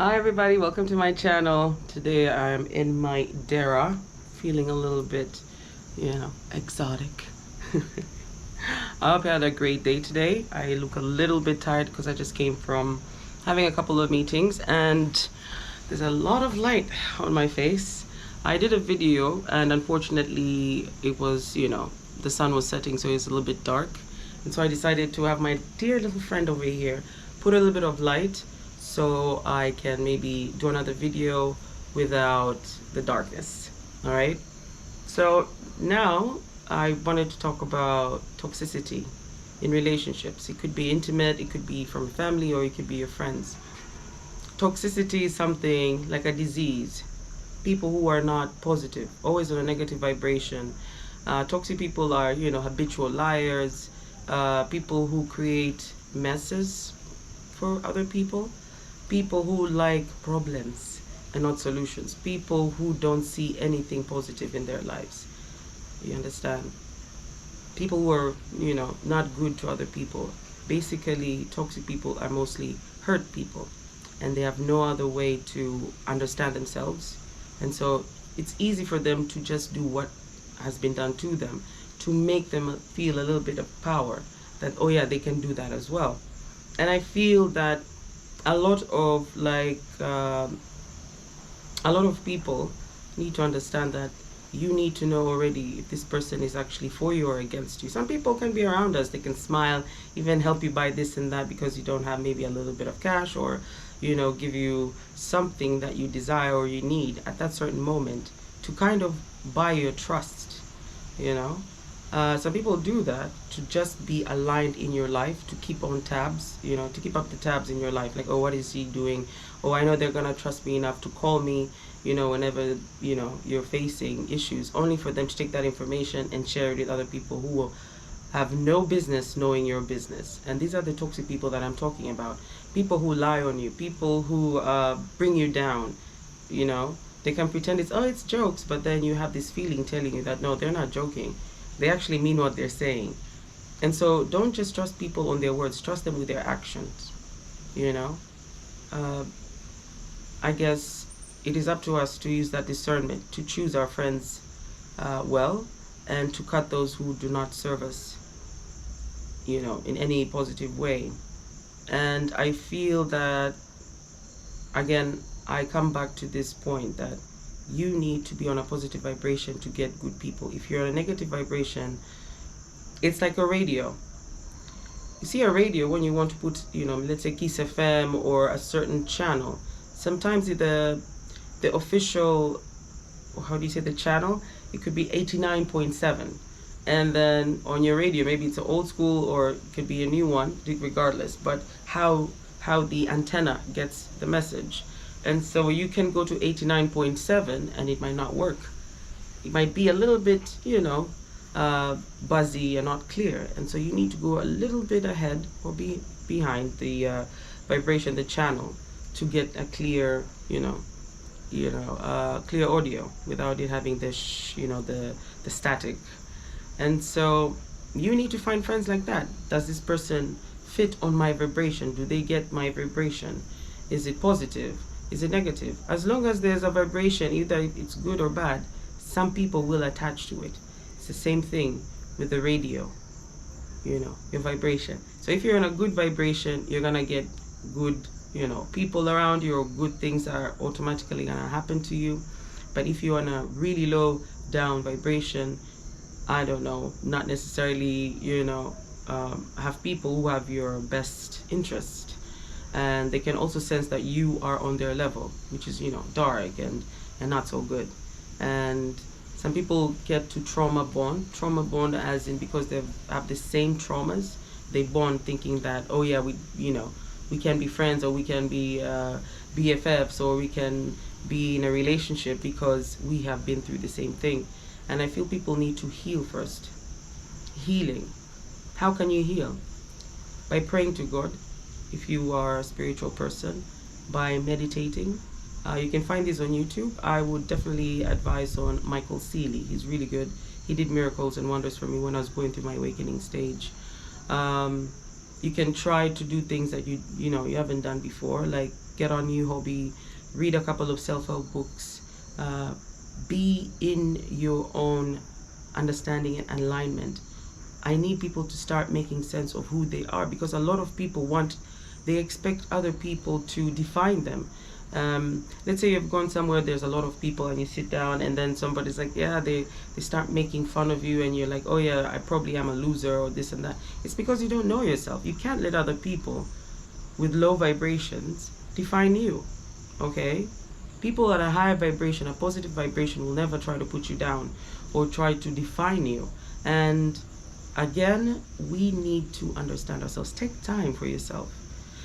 Hi everybody, welcome to my channel. Today I'm in my Dara, feeling a little bit, exotic. I hope you had a great day today. I look a little bit tired because I just came from having a couple of meetings and there's a lot of light on my face. I did a video and unfortunately it was, the sun was setting, so it's a little bit dark. And so I decided to have my dear little friend over here put a little bit of light so I can maybe do another video without the darkness. All right. So now I wanted to talk about toxicity in relationships. It could be intimate, it could be from family, or it could be your friends. Toxicity is something like a disease. People who are not positive, always on a negative vibration. Toxic people are, habitual liars, people who create messes for other people, people who like problems and not solutions, people who don't see anything positive in their lives. You understand? People who are, not good to other people. Basically, toxic people are mostly hurt people and they have no other way to understand themselves. And so it's easy for them to just do what has been done to them to make them feel a little bit of power that, oh yeah, they can do that as well. And I feel that a lot of people need to understand that you need to know already if this person is actually for you or against you. Some people can be around us, they can smile, even help you buy this and that because you don't have maybe a little bit of cash, or give you something that you desire or you need at that certain moment to kind of buy your trust. Some people do that to just be aligned in your life, to keep on tabs, to keep up the tabs in your life. Like, oh, what is he doing? Oh, I know they're going to trust me enough to call me, whenever, you're facing issues, only for them to take that information and share it with other people who will have no business knowing your business. And these are the toxic people that I'm talking about. People who lie on you, people who bring you down, They can pretend it's jokes, but then you have this feeling telling you that no, they're not joking. They actually mean what they're saying. And so don't just trust people on their words, trust them with their actions. I guess it is up to us to use that discernment to choose our friends well, and to cut those who do not serve us, in any positive way. And I feel that, again, I come back to this point that you need to be on a positive vibration to get good people. If you're on a negative vibration, it's like a radio. You see a radio, when you want to put, let's say Kiss FM or a certain channel, sometimes the official, how do you say, the channel, it could be 89.7. And then on your radio, maybe it's an old school or it could be a new one, regardless. But how the antenna gets the message. And so you can go to 89.7 and it might not work. It might be a little bit, buzzy and not clear. And so you need to go a little bit ahead or be behind the vibration, the channel, to get a clear, clear audio without it having the static. And so you need to find friends like that. Does this person fit on my vibration? Do they get my vibration? Is it positive? Is it negative? As long as there's a vibration, either it's good or bad, some people will attach to it. It's the same thing with the radio, your vibration. So if you're in a good vibration, you're going to get good, people around you, or good things are automatically going to happen to you. But if you're on a really low down vibration, I don't know, not necessarily, have people who have your best interest. And they can also sense that you are on their level, which is, dark and not so good. And some people get to trauma bond as in because they have the same traumas, they bond thinking that, oh yeah, we can be friends, or we can be BFFs, or we can be in a relationship because we have been through the same thing. And I feel people need to heal first. Healing. How can you heal? By praying to God, if you are a spiritual person, by meditating. You can find this on YouTube. I would definitely advise on Michael Seeley. He's really good. He did miracles and wonders for me when I was going through my awakening stage. You can try to do things that you haven't done before, like get a new hobby, read a couple of self-help books, be in your own understanding and alignment. I need people to start making sense of who they are, because a lot of people they expect other people to define them. Let's say you've gone somewhere, there's a lot of people, and you sit down, and then somebody's like, yeah, they start making fun of you, and you're like, oh yeah, I probably am a loser, or this and that. It's because you don't know yourself. You can't let other people with low vibrations define you, okay? People at a higher vibration, a positive vibration, will never try to put you down or try to define you. And again, we need to understand ourselves. Take time for yourself.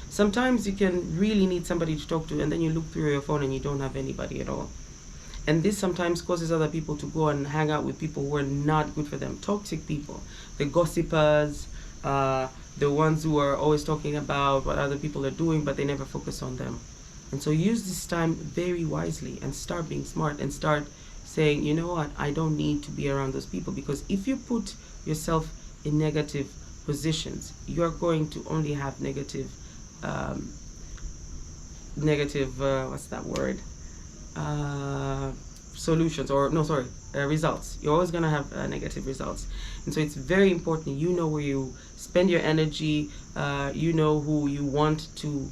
Sometimes you can really need somebody to talk to, and then you look through your phone and you don't have anybody at all. And this sometimes causes other people to go and hang out with people who are not good for them. Toxic people, the gossipers, the ones who are always talking about what other people are doing, but they never focus on them. And so use this time very wisely and start being smart and start saying, you know what, I don't need to be around those people. Because if you put yourself in negative positions, you're going to only have negative what's that word, solutions, or no, sorry, results. You're always going to have negative results. And so it's very important you know where you spend your energy, you know who you want to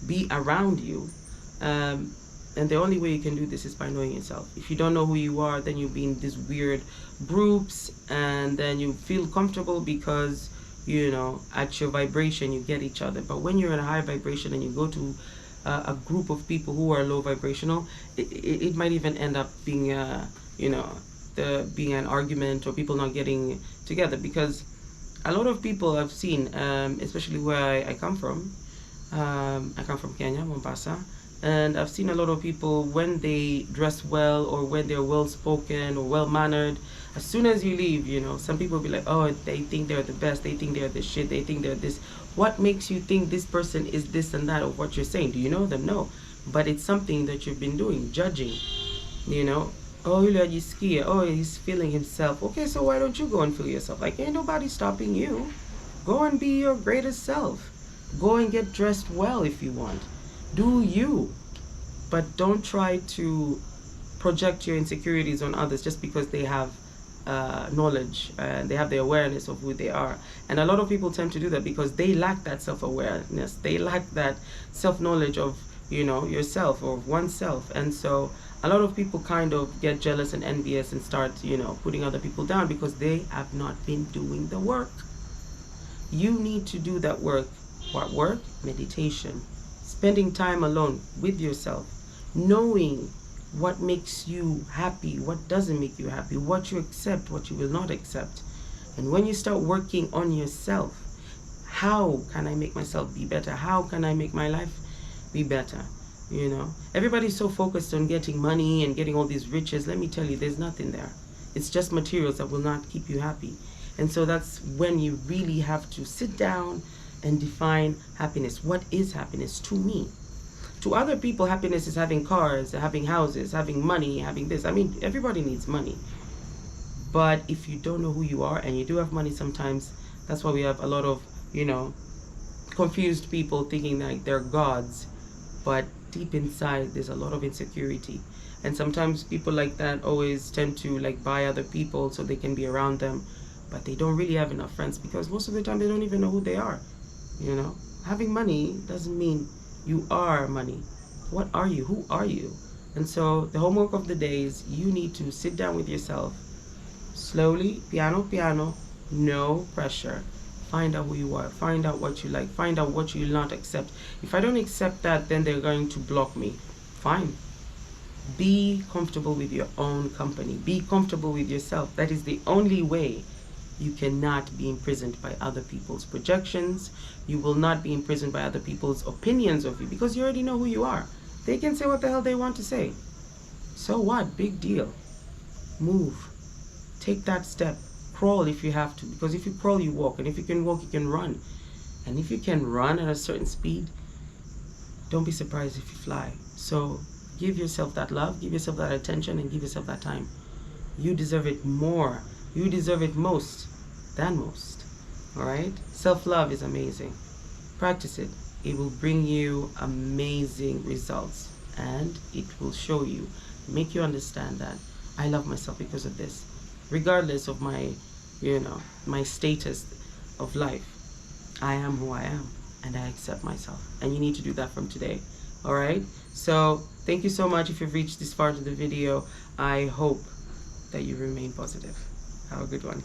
be around you, and the only way you can do this is by knowing yourself. If you don't know who you are, then you'll be in these weird groups, and then you feel comfortable because, you know, at your vibration you get each other. But when you're in a high vibration and you go to a group of people who are low vibrational, it might even end up being you know, being an argument, or people not getting together. Because a lot of people I've seen, especially where I come from, I come from Kenya, Mombasa, and I've seen a lot of people, when they dress well or when they're well spoken or well mannered, as soon as you leave, you know, some people will be like, oh, they think they're the best, they think they're the shit, they think they're this. What makes you think this person is this and that of what you're saying? Do you know them? No. But it's something that you've been doing, judging, you know. Oh, oh, he's feeling himself. Okay, so why don't you go and feel yourself? Like, ain't nobody stopping you. Go and be your greatest self. Go and get dressed well if you want. Do you. But don't try to project your insecurities on others just because they have knowledge and they have the awareness of who they are. And a lot of people tend to do that because they lack that self-awareness. They lack that self-knowledge of, you know, yourself or oneself. And so a lot of people kind of get jealous and envious and start, you know, putting other people down because they have not been doing the work. You need to do that work. What work? Meditation. Spending time alone with yourself. Knowing what makes you happy, what doesn't make you happy, what you accept, what you will not accept. And when you start working on yourself, how can I make myself be better? How can I make my life be better? You know, everybody's so focused on getting money and getting all these riches. Let me tell you, there's nothing there. It's just materials that will not keep you happy. And so that's when you really have to sit down and define happiness. What is happiness to me? To other people, happiness is having cars, having houses, having money, having this. I mean, everybody needs money. But if you don't know who you are, and you do have money sometimes, that's why we have a lot of, you know, confused people thinking like they're gods. But deep inside, there's a lot of insecurity. And sometimes people like that always tend to like buy other people so they can be around them. But they don't really have enough friends because most of the time they don't even know who they are. You know, having money doesn't mean you are money. What are you? Who are you? And so the homework of the day is you need to sit down with yourself slowly, piano, piano, no pressure. Find out who you are. Find out what you like. Find out what you will not accept. If I don't accept that, then they're going to block me. Fine. Be comfortable with your own company. Be comfortable with yourself. That is the only way. You cannot be imprisoned by other people's projections. You will not be imprisoned by other people's opinions of you because you already know who you are. They can say what the hell they want to say. So what? Big deal. Move. Take that step. Crawl if you have to, because if you crawl, you walk. And if you can walk, you can run. And if you can run at a certain speed, don't be surprised if you fly. So give yourself that love, give yourself that attention, and give yourself that time. You deserve it more. You deserve it most than most. All right? Self-love is amazing. Practice it. It will bring you amazing results, and it will show you, make you understand that I love myself because of this, regardless of my, my status of life. I am who I am, and I accept myself. And you need to do that from today. All right? So thank you so much. If you've reached this part of the video, I hope that you remain positive. Have a good one.